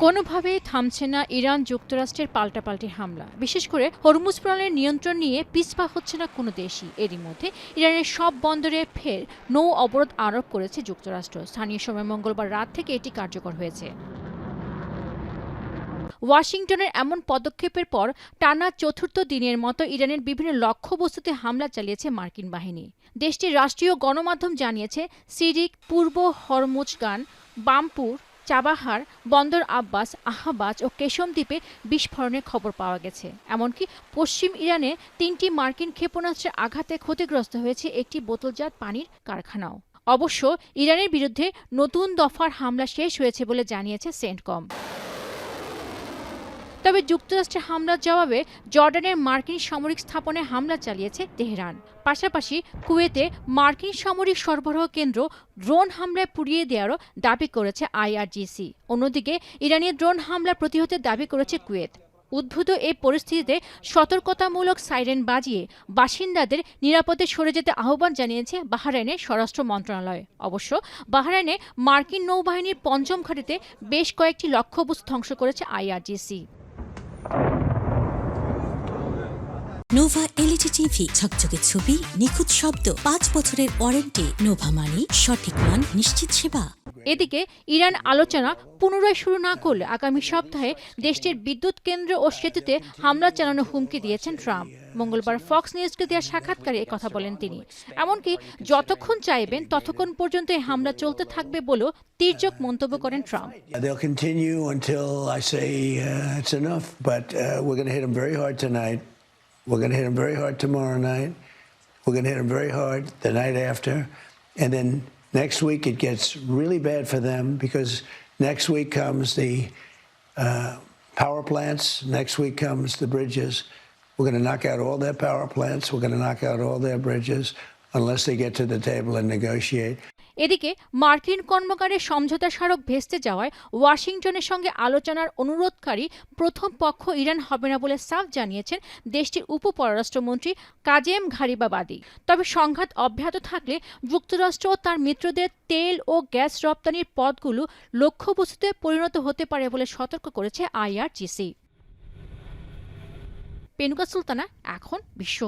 কোনোভাবেই থামছে না ইরান যুক্তরাষ্ট্রের পাল্টাপাল্টি হামলা। বিশেষ করে হরমুজ প্রণালীর নিয়ন্ত্রণ নিয়ে পিছপা হচ্ছে না কোনো দেশই। এরই মধ্যে ইরানের সব বন্দরে ফের নৌ অবরোধ আরোপ করেছে যুক্তরাষ্ট্র। স্থানীয় সময় মঙ্গলবার রাত থেকে এটি কার্যকর হয়েছে। ওয়াশিংটনের এমন পদক্ষেপের পর টানা চতুর্থ দিনের মতো ইরানের বিভিন্ন লক্ষ্যবস্তুতে হামলা চালিয়েছে মার্কিন বাহিনী। দেশটির রাষ্ট্রীয় গণমাধ্যম জানিয়েছে, সিরিক, পূর্ব হরমুজগান, বামপুর, চাবাহার, বন্দর আব্বাস, আহবাজ ও কেশম দ্বীপে বিস্ফোরণের খবর পাওয়া গেছে। এমনকি পশ্চিম ইরানে ৩টি মার্কিন ক্ষেপণাস্ত্রের আঘাতে ক্ষতিগ্রস্ত হয়েছে একটি বোতলজাত পানির কারখানাও। অবশ্য ইরানের বিরুদ্ধে নতুন দফার হামলা শেষ হয়েছে বলে জানিয়েছে সেন্টকম। তবে যুক্তরাষ্ট্রের হামলার জবাবে জর্ডানের মার্কিন সামরিক স্থাপনায় হামলা চালিয়েছে তেহরান। পাশাপাশি কুয়েতে মার্কিন সামরিক সরবরাহ কেন্দ্র ড্রোন হামলায় পুড়িয়ে দেওয়ারও দাবি করেছে আইআরজিসি। অন্যদিকে ইরানি ড্রোন হামলা প্রতিহতের দাবি করেছে কুয়েত। উদ্ভূত এই পরিস্থিতিতে সতর্কতামূলক সাইরেন বাজিয়ে বাসিন্দাদের নিরাপদে সরে যেতে আহ্বান জানিয়েছে বাহরাইনের স্বরাষ্ট্র মন্ত্রণালয়। অবশ্য বাহরাইনে মার্কিন নৌবাহিনীর পঞ্চম ঘাঁটিতে বেশ কয়েকটি লক্ষ্যবস্তু ধ্বংস করেছে আইআরজিসি। নোভা এলইডি টিভি, ঝকঝকে ছবি, নিখুঁত শব্দ, 5 বছরের ওয়ারেন্টি। নোভা মানি, সঠিক মান, নিশ্চিত সেবা। এদিকে ইরান আলোচনা পুনরায় শুরু না করলে আগামী সপ্তাহে দেশটির বিদ্যুৎ কেন্দ্র ও সেতুতে হামলা চালানোর হুমকি দিয়েছেন ট্রাম্প। মঙ্গলবার ফক্স নিউজকে দেওয়া সাক্ষাৎকারে কথা বলেন তিনি। এমনকি যতক্ষণ চাইবেন ততক্ষণ পর্যন্ত এই হামলা চলতে থাকবে বলেও তীর্যক মন্তব্য করেন Trump. They'll continue until I say it's enough, but we're going to hit them very hard tonight. We're going to hit them very hard tomorrow night. We're going to hit them very hard the night after. And then next week it gets really bad for them because next week comes the power plants. Next week comes the bridges. We're going to knock out all their power plants. We're going to knock out all their bridges unless they get to the table and negotiate. এদিকে মার্কিন কর্মকারের সমঝোতা স্মারক ভেস্তে যাওয়ায় ওয়াশিংটনের সঙ্গে আলোচনার অনুরোধকারী প্রথম পক্ষ ইরান হবে না বলে সাফ জানিয়েছেন দেশটির উপপররাষ্ট্রমন্ত্রী কাজেম ঘারিবাবাদি। তবে সংঘাত অব্যাহত থাকলে যুক্তরাষ্ট্র ও তার মিত্রদের তেল ও গ্যাস রপ্তানির পথগুলো লক্ষ্যবস্তুতে পরিণত হতে পারে বলে সতর্ক করেছে আইআরজিসি। পেনুকা সুলতানা, এখন বিশ্ব।